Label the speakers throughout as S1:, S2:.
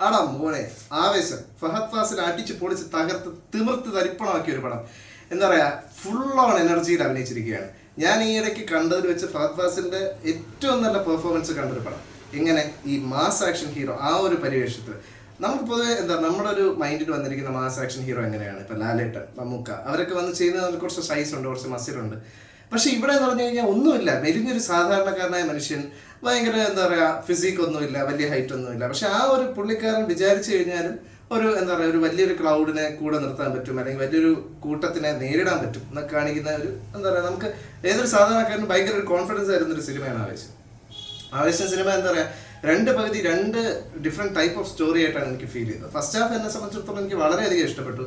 S1: ആടാ മോനെ ആവേശം ഫഹദ് ഫാസിൽ അടിച്ച് പൊളിച്ച് തകർത്ത് തിമിർത്ത് തരിപ്പണമാക്കിയ ഒരു പടം. എന്താ പറയാ, ഫുൾ ഓൺ എനർജിയിൽ അഭിനയിച്ചിരിക്കുകയാണ്. ഞാൻ ഈ ഇടയ്ക്ക് കണ്ടതിൽ വെച്ച് ഫഹദ് ഫാസിലിന്റെ ഏറ്റവും നല്ല പെർഫോമൻസ് കണ്ടൊരു പടം. ഇങ്ങനെ ഈ മാസ് ആക്ഷൻ ഹീറോ ആ ഒരു പരിവേഷത്തിൽ നമുക്ക് പൊതുവെ എന്താ നമ്മുടെ ഒരു മൈൻഡിൽ വന്നിരിക്കുന്ന മാസ് ആക്ഷൻ ഹീറോ എങ്ങനെയാണ്? ഇപ്പൊ ലാലേട്ടൻ, മമ്മൂക്ക അവരൊക്കെ വന്ന് ചെയ്യുന്നതിൽ കുറച്ച് സൈസ് ഉണ്ട്, കുറച്ച് മസിലുണ്ട്. പക്ഷെ ഇവിടെ എന്ന് പറഞ്ഞു കഴിഞ്ഞാൽ ഒന്നുമില്ല, മെലിഞ്ഞൊരു സാധാരണക്കാരനായ മനുഷ്യൻ, ഭയങ്കര എന്താ പറയാ ഫിസിക് ഒന്നുമില്ല, വലിയ ഹൈറ്റ് ഒന്നുമില്ല. പക്ഷെ ആ ഒരു പുള്ളിക്കാരൻ വിചാരിച്ചു കഴിഞ്ഞാലും ഒരു എന്താ പറയുക, ഒരു വലിയൊരു ക്രൗഡിനെ കൂടെ നിർത്താൻ പറ്റും, അല്ലെങ്കിൽ വലിയൊരു കൂട്ടത്തിനെ നേരിടാൻ പറ്റും എന്നൊക്കെ കാണിക്കുന്ന ഒരു എന്താ പറയുക, നമുക്ക് ഏതൊരു സാധാരണക്കാരനും ഭയങ്കര ഒരു കോൺഫിഡൻസ് തരുന്ന ഒരു സിനിമയാണ് ആവേശം. ആവേശം സിനിമ എന്താ പറയുക, രണ്ട് പകുതി രണ്ട് ഡിഫറെന്റ് ടൈപ്പ് ഓഫ് സ്റ്റോറി ആയിട്ടാണ് എനിക്ക് ഫീൽ ചെയ്തത്. ഫസ്റ്റ് ഹാഫ് എന്നെ സംബന്ധിച്ചിടത്തോളം എനിക്ക് വളരെയധികം ഇഷ്ടപ്പെട്ടു.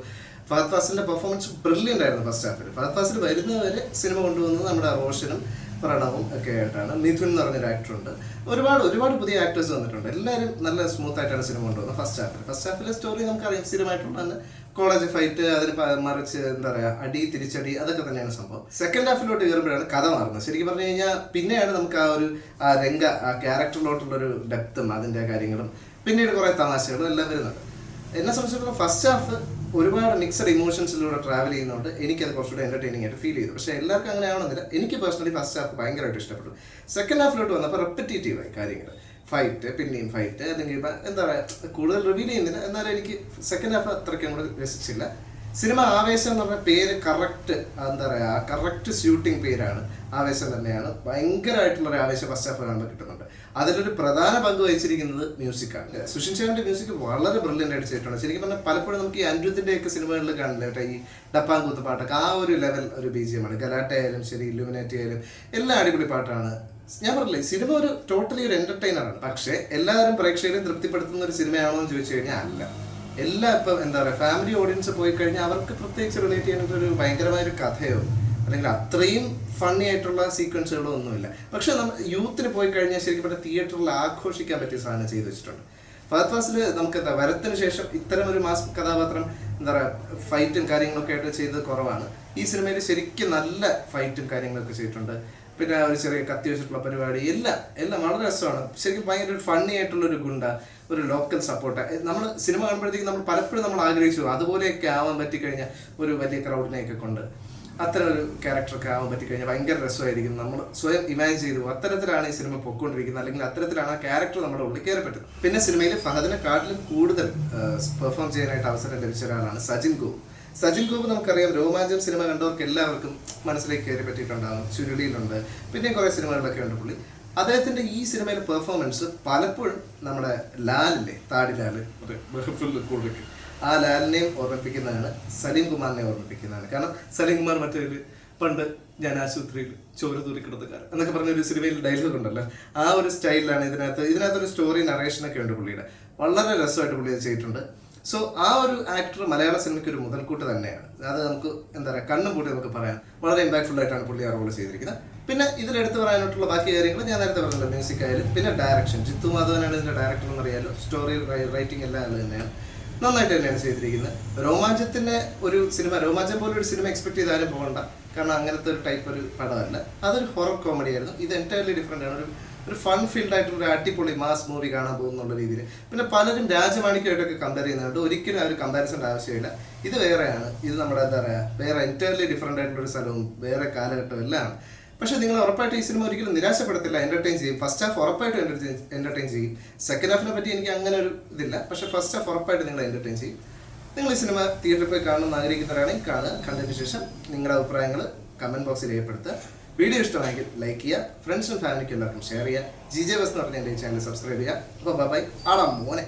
S1: ഫഹദ് ഫാസിലിന്റെ പെർഫോമൻസ് ബ്രില്യൻ്റ് ആയിരുന്നു ഫസ്റ്റ് ഹാഫിൽ. ഫഹദ് ഫാസിൽ വരുന്നവരെ സിനിമ കൊണ്ടുവന്നത് നമ്മുടെ റോഷനും പ്രണവും ഒക്കെ ആയിട്ടാണ്. മിഥുൻ എന്ന് പറഞ്ഞൊരു ആക്ടറുണ്ട്. ഒരുപാട് പുതിയ ആക്ടേഴ്സ് വന്നിട്ടുണ്ട്. എല്ലാവരും നല്ല സ്മൂത്ത് ആയിട്ടാണ് സിനിമ കൊണ്ടുവന്നത്. ഫസ്റ്റ് ഹാഫിലെ സ്റ്റോറി നമുക്കറിയാം, സ്ഥിരമായിട്ടുള്ള തന്നെ കോളേജ് ഫൈറ്റ്, അതിന് മറിച്ച് എന്താ പറയുക അടി തിരിച്ചടി, അതൊക്കെ തന്നെയാണ് സംഭവം. സെക്കൻഡ് ഹാഫിലോട്ട് കയറുമ്പോഴാണ് കഥ മാറുന്നത്. ശരിക്കും പറഞ്ഞു കഴിഞ്ഞാൽ പിന്നെയാണ് നമുക്ക് ആ ഒരു ആ ക്യാരക്ടറിലോട്ടുള്ളൊരു ഡെപ്തും അതിൻ്റെ കാര്യങ്ങളും പിന്നീട് കുറേ തമാശകളും എല്ലാം വരുന്നുണ്ട്. എന്നെ സംബന്ധിച്ചിടത്തോളം ഫസ്റ്റ് ഹാഫ് ഒരുപാട് മിക്സഡ് ഇമോഷൻസിലൂടെ ട്രാവൽ ചെയ്യുന്നതുകൊണ്ട് എനിക്കത് കുറച്ചുകൂടെ എൻ്റർടൈനിങ് ആയിട്ട് ഫീൽ ചെയ്തു. പക്ഷേ എല്ലാവർക്കും അങ്ങനെ ആവണമെന്നില്ല. എനിക്ക് പേഴ്സണലി ഫസ്റ്റ് ഹാഫ് ഭയങ്കരമായിട്ട് ഇഷ്ടപ്പെട്ടു. സെക്കൻഡ് ഹാഫിലോട്ട് വന്നപ്പോൾ റെപ്പറ്റേറ്റീവായി കാര്യങ്ങൾ, ഫൈറ്റ് പിന്നെയും ഫൈറ്റ്, അല്ലെങ്കിൽ എന്താ പറയുക, കൂടുതൽ റിവീൽ ചെയ്യുന്നില്ല. എന്നാലും എനിക്ക് സെക്കൻഡ് ഹാഫ് അത്രയ്ക്കും കൂടെ രസിച്ചില്ല. സിനിമ ആവേശം എന്ന് പറഞ്ഞ പേര് കറക്റ്റ് എന്താ പറയുക, കറക്റ്റ് സ്യൂട്ടിങ് പേരാണ്, ആവേശം തന്നെയാണ്. ഭയങ്കരമായിട്ടുള്ളൊരു ആവേശം ഫസ്റ്റ് ഹാഫ് കാണാൻ കിട്ടുന്നുണ്ട്. അതിലൊരു പ്രധാന പങ്ക് വഹിച്ചിരിക്കുന്നത് മ്യൂസിക്കാണ്. സുഷിൻ ഷാന്റെ മ്യൂസിക് വളരെ ബ്രില്യൻ്റ് ആയിട്ട് ചെയ്തിട്ടുണ്ട്. ശരിക്കും പറഞ്ഞാൽ പലപ്പോഴും നമുക്ക് ഈ അനിരുദ്ധിൻ്റെയൊക്കെ സിനിമകളിൽ കാണില്ല കേട്ടോ, ഈ ഡപ്പാങ്കൂത്ത് പാട്ടൊക്കെ ആ ഒരു ലെവൽ ഒരു ബീജിയമാണ്. ഗലാട്ട ആയാലും ശരി, ഇല്ലുമിനാറ്റി ആയാലും എല്ലാം അടിപൊളി പാട്ടാണ്. ഞാൻ പറഞ്ഞില്ലേ, സിനിമ ഒരു ടോട്ടലി ഒരു എന്റർടൈനറാണ്. പക്ഷേ എല്ലാവരും പ്രേക്ഷകരെയും തൃപ്തിപ്പെടുത്തുന്ന ഒരു സിനിമയാണോ എന്ന് ചോദിച്ചു കഴിഞ്ഞാൽ അല്ല. എല്ലാം ഇപ്പം എന്താ പറയുക, ഫാമിലി ഓഡിയൻസ് പോയി കഴിഞ്ഞാൽ അവർക്ക് പ്രത്യേകിച്ച് റിലേറ്റ് ചെയ്യാനൊരു ഭയങ്കരമായൊരു കഥയോ അല്ലെങ്കിൽ അത്രയും ഫണ്ണി ആയിട്ടുള്ള സീക്വൻസുകളോ ഒന്നുമില്ല. പക്ഷെ നമ്മൾ യൂത്തിന് പോയി കഴിഞ്ഞാൽ ശരിക്കും പറഞ്ഞാൽ തിയേറ്ററിൽ ആഘോഷിക്കാൻ പറ്റിയ സാധനം ചെയ്തു വെച്ചിട്ടുണ്ട്. ഫഹദ് ഫാസിൽ നമുക്ക് എന്താ വരത്തിന് ശേഷം ഇത്തരം ഒരു മാസ് കഥാപാത്രം എന്താ പറയുക ഫൈറ്റും കാര്യങ്ങളൊക്കെ ആയിട്ട് ചെയ്തത് കുറവാണ്. ഈ സിനിമയിൽ ശരിക്കും നല്ല ഫൈറ്റും കാര്യങ്ങളൊക്കെ ചെയ്തിട്ടുണ്ട്. പിന്നെ ഒരു ചെറിയ കത്തി വെച്ചിട്ടുള്ള പരിപാടി എല്ലാം വളരെ രസമാണ്. ശരിക്കും ഭയങ്കര ഒരു ഫണ്ണി ആയിട്ടുള്ള ഒരു ഗുണ്ട, ഒരു ലോക്കൽ സപ്പോർട്ട്. നമ്മൾ സിനിമ കാണുമ്പോഴത്തേക്കും നമ്മൾ പലപ്പോഴും ആഗ്രഹിച്ചു അതുപോലെയൊക്കെ ആവാൻ പറ്റിക്കഴിഞ്ഞാൽ, ഒരു വലിയ ക്രൗഡിനെയൊക്കെ കൊണ്ട് അത്തരം ഒരു ക്യാരക്ടറൊക്കെ ആവാൻ പറ്റിക്കഴിഞ്ഞാൽ ഭയങ്കര രസമായിരിക്കും. നമ്മൾ സ്വയം ഇമാജിൻ ചെയ്തു അത്തരത്തിലാണ് ഈ സിനിമ പൊയ്ക്കൊണ്ടിരിക്കുന്നത്, അല്ലെങ്കിൽ അത്തരത്തിലാണ് ആ ക്യാരക്ടർ നമ്മുടെ ഉള്ളിൽ കയറി പറ്റുന്നത്. പിന്നെ സിനിമയിൽ ഫഹദിനെക്കാട്ടിലും കൂടുതൽ പെർഫോം ചെയ്യാനായിട്ട് അവസരം ലഭിച്ച ഒരാളാണ് സജിൻ ഗോപ്. നമുക്കറിയാം, രോമാഞ്ചം സിനിമ കണ്ടവർക്ക് എല്ലാവർക്കും മനസ്സിലേക്ക് കയറി പറ്റിയിട്ടുണ്ടാകും. ചുരുളിയിലുണ്ട്, പിന്നെ കുറേ സിനിമകളിലൊക്കെ ഉണ്ട് പുള്ളി. അദ്ദേഹത്തിന്റെ ഈ സിനിമയിലെ പെർഫോമൻസ് പലപ്പോഴും നമ്മുടെ ലാലില്ലേ, താടിലാല്, ആ ലാലിനെയും ഓർമ്മിപ്പിക്കുന്നതാണ്, സലീം കുമാറിനെ ഓർമ്മിപ്പിക്കുന്നതാണ്. കാരണം സലീം കുമാർ മറ്റൊരു പണ്ട് ഞാൻ ആശുപത്രിയിൽ ചോര തൂരി കിടന്നക്കാരൻ എന്നൊക്കെ പറഞ്ഞൊരു സിനിമയിൽ ഡയലോഗ് ഉണ്ടല്ലോ, ആ ഒരു സ്റ്റൈലിലാണ് ഇതിനകത്തൊരു സ്റ്റോറി നറേഷനൊക്കെ ഉണ്ട് പുള്ളിയുടെ. വളരെ രസമായിട്ട് പുള്ളി ചെയ്തിട്ടുണ്ട്. സോ ആ ഒരു ആക്ടർ മലയാള സിനിമയ്ക്ക് ഒരു മുതൽക്കൂട്ട് തന്നെയാണ്. അത് നമുക്ക് എന്താ പറയുക, കണ്ണും പൂട്ടി നമുക്ക് പറയാം. വളരെ ഇമ്പാക്ട്ഫുൾ ആയിട്ടാണ് പുള്ളി ആ റോൾ ചെയ്തിരിക്കുന്നത്. പിന്നെ ഇതിലെടുത്ത് പറയാനായിട്ടുള്ള ബാക്കി കാര്യങ്ങൾ ഞാൻ നേരത്തെ പറഞ്ഞല്ലോ, മ്യൂസിക് ആയാലും പിന്നെ ഡയറക്ഷൻ. ജിത്തു മാധവനാണ് ഇതിന്റെ ഡയറക്ടർ എന്നറിയാലോ. സ്റ്റോറി റൈറ്റിംഗ് എല്ലാം അത് തന്നെയാണ്, നന്നായിട്ട് തന്നെയാണ് ചെയ്തിരിക്കുന്നത്. രോമാഞ്ചം പോലെ ഒരു സിനിമ എക്സ്പെക്ട് ചെയ്താലും പോകണ്ട, കാരണം അങ്ങനത്തെ ഒരു ടൈപ്പ് ഒരു പടമല്ല. അതൊരു ഹൊറർ കോമഡി ആയിരുന്നു. ഇത് എൻറ്റയർലി ഡിഫറെൻ്റ് ആണ്. ഒരു ഫൺ ഫീൽഡ് ആയിട്ടുള്ള ഒരു അടിപൊളി മാസ് മൂവി കാണാൻ പോകുന്നുള്ള രീതിയിൽ. പിന്നെ പലരും രാജമാണിക്കുമായിട്ടൊക്കെ കമ്പയർ ചെയ്യുന്നുണ്ട്. ഒരിക്കലും ആ ഒരു കമ്പാരിസൻ്റെ ആവശ്യമില്ല. ഇത് വേറെയാണ്. ഇത് നമ്മുടെ എന്താ പറയുക, വേറെ എൻറ്റയർലി ഡിഫറെൻ്റ് ആയിട്ടുള്ള ഒരു സ്ഥലവും വേറെ കാലഘട്ടവും എല്ലാം. പക്ഷേ നിങ്ങൾ ഉറപ്പായിട്ട് ഈ സിനിമ ഒരിക്കലും നിരാശപ്പെടുത്തില്ല, എൻ്റർടൈൻ ചെയ്യും. ഫസ്റ്റ് ഹാഫ് ഉറപ്പായിട്ട് എൻ്റർടൈൻ ചെയ്യും. സെക്കൻഡ് ഹാഫിനെ പറ്റി എനിക്ക് അങ്ങനെ ഒരു ഇതില്ല. പക്ഷേ ഫസ്റ്റ് ഹാഫ് ഉറപ്പായിട്ട് നിങ്ങൾ എൻ്റർടൈൻ ചെയ്യും. നിങ്ങൾ ഈ സിനിമ തിയേറ്ററിൽ പോയി കാണണമെന്ന് ആഗ്രഹിക്കുന്നവരാണെങ്കിൽ കാണുക. കണ്ടതിന് ശേഷം നിങ്ങളുടെ അഭിപ്രായങ്ങൾ കമൻറ്റ് ബോക്സിൽ രേഖപ്പെടുത്തുക. വീഡിയോ ഇഷ്ടമായെങ്കിൽ ലൈക്ക് ചെയ്യുക, ഫ്രണ്ട്സിനും ഫാമിലിക്കും എല്ലാവർക്കും ഷെയർ ചെയ്യുക. GJ Bus എന്ന് പറഞ്ഞ എൻ്റെ ചാനൽ സബ്സ്ക്രൈബ് ചെയ്യുക. അപ്പോൾ ബൈ, ആടാ മോനെ.